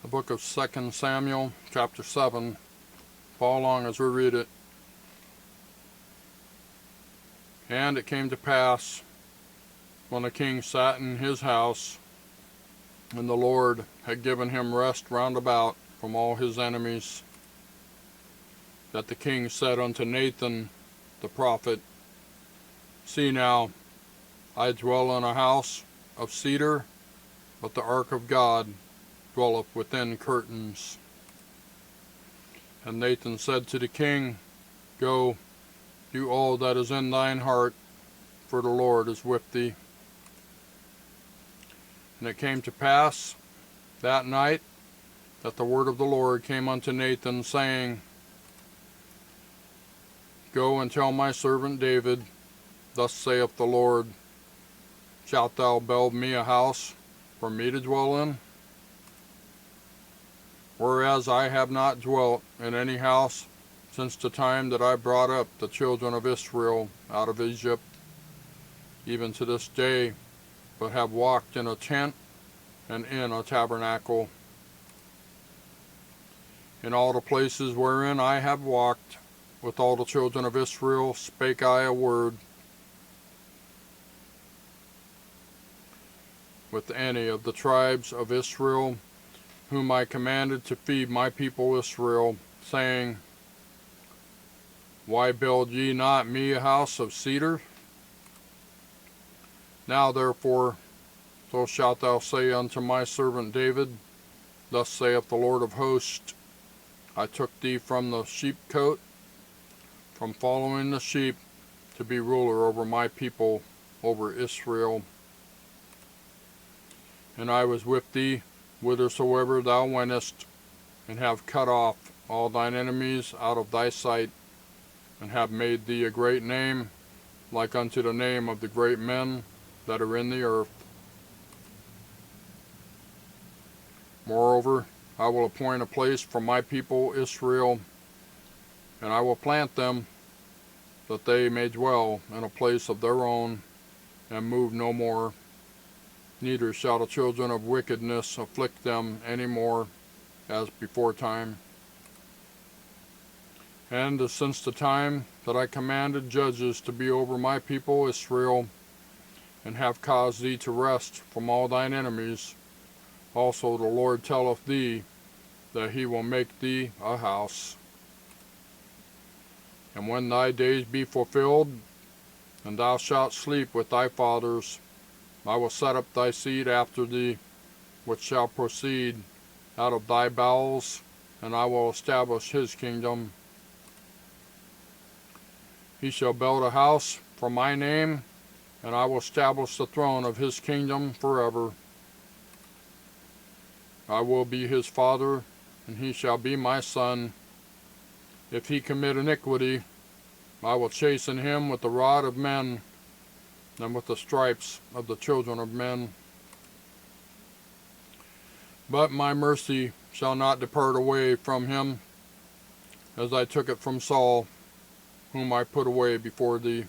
The book of 2 Samuel, chapter 7. Follow along as we read it. And it came to pass, when the king sat in his house, and the Lord had given him rest round about from all his enemies, that the king said unto Nathan the prophet, See now, I dwell in a house of cedar, but the ark of God dwelleth within curtains. And Nathan said to the king, Go, do all that is in thine heart, for the Lord is with thee. And it came to pass that night that the word of the Lord came unto Nathan, saying, Go and tell my servant David, Thus saith the Lord, Shalt thou build me a house for me to dwell in? Whereas I have not dwelt in any house since the time that I brought up the children of Israel out of Egypt, even to this day, but have walked in a tent and in a tabernacle. In all the places wherein I have walked with all the children of Israel spake I a word with any of the tribes of Israel, whom I commanded to feed my people Israel, saying, Why build ye not me a house of cedar? Now therefore, so shalt thou say unto my servant David, Thus saith the Lord of hosts, I took thee from the sheepcote, from following the sheep, to be ruler over my people, over Israel. And I was with thee whithersoever thou wentest, and have cut off all thine enemies out of thy sight, and have made thee a great name, like unto the name of the great men that are in the earth. Moreover, I will appoint a place for my people Israel, and I will plant them, that they may dwell in a place of their own, and move no more. Neither shall the children of wickedness afflict them any more, as beforetime. And since the time that I commanded judges to be over my people Israel, and have caused thee to rest from all thine enemies, also the Lord telleth thee that he will make thee a house. And when thy days be fulfilled, and thou shalt sleep with thy fathers, I will set up thy seed after thee, which shall proceed out of thy bowels, and I will establish his kingdom. He shall build a house for my name, and I will establish the throne of his kingdom forever. I will be his father, and he shall be my son. If he commit iniquity, I will chasten him with the rod of men, and with the stripes of the children of men. But my mercy shall not depart away from him, as I took it from Saul, whom I put away before thee.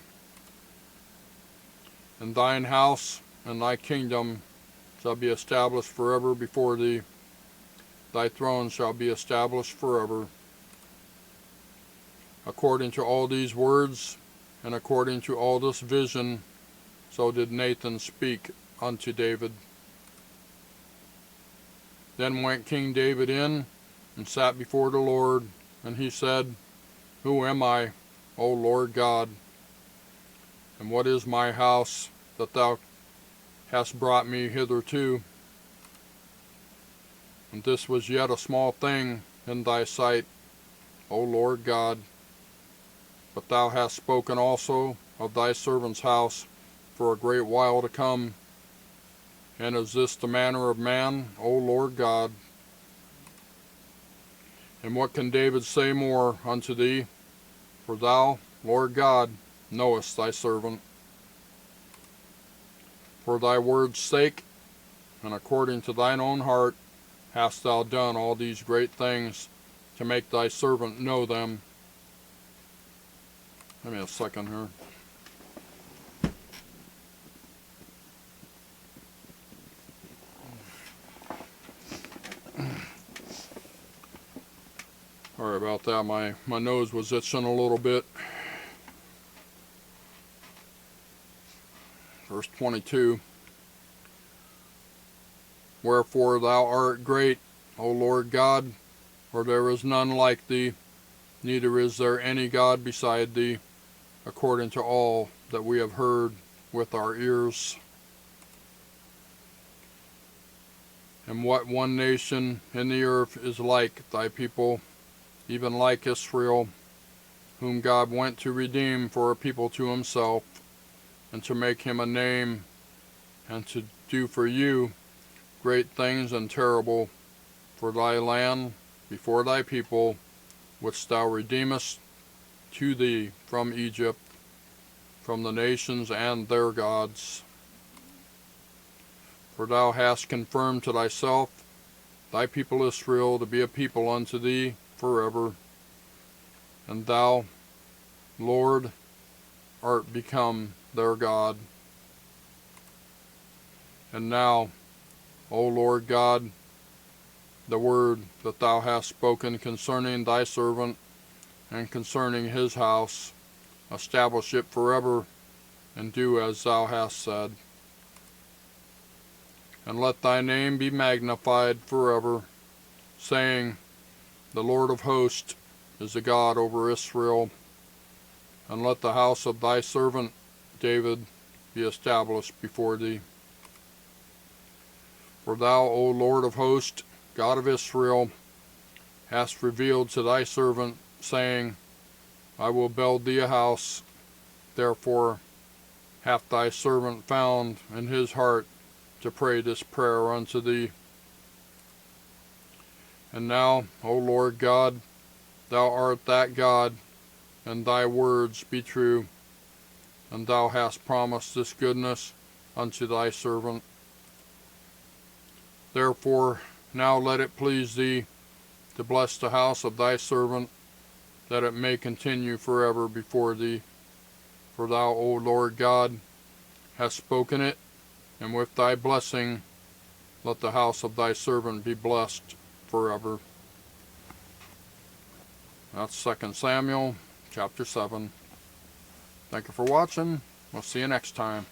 And thine house and thy kingdom shall be established forever before thee. Thy throne shall be established forever. According to all these words, and according to all this vision, so did Nathan speak unto David. Then went King David in, and sat before the Lord, and he said, Who am I, O Lord God? And what is my house, that thou hast brought me hitherto? And this was yet a small thing in thy sight, O Lord God. But thou hast spoken also of thy servant's house for a great while to come. And is this the manner of man, O Lord God? And what can David say more unto thee? For thou, Lord God, knowest thy servant. For thy word's sake, and according to thine own heart, hast thou done all these great things, to make thy servant know them. Give me a second here. Sorry about that, my nose was itching a little bit. Verse 22. Wherefore thou art great, O Lord God, for there is none like thee, neither is there any God beside thee, according to all that we have heard with our ears. And what one nation in the earth is like thy people, even like Israel, whom God went to redeem for a people to himself, and to make him a name, and to do for you great things and terrible for thy land before thy people, which thou redeemest to thee from Egypt, from the nations and their gods. For thou hast confirmed to thyself thy people Israel to be a people unto thee forever, and thou, Lord, art become their God. And now, O Lord God, the word that thou hast spoken concerning thy servant and concerning his house, establish it forever, and do as thou hast said. And let thy name be magnified forever, saying, the Lord of hosts is the God over Israel. And let the house of thy servant David be established before thee. For thou, O Lord of hosts, God of Israel, hast revealed to thy servant, saying, I will build thee a house. Therefore hath thy servant found in his heart to pray this prayer unto thee. And now, O Lord God, thou art that God, and thy words be true, and thou hast promised this goodness unto thy servant. Therefore now let it please thee to bless the house of thy servant, that it may continue forever before thee. For thou, O Lord God, hast spoken it, and with thy blessing let the house of thy servant be blessed forever. That's 2 Samuel chapter 7. Thank you for watching. We'll see you next time.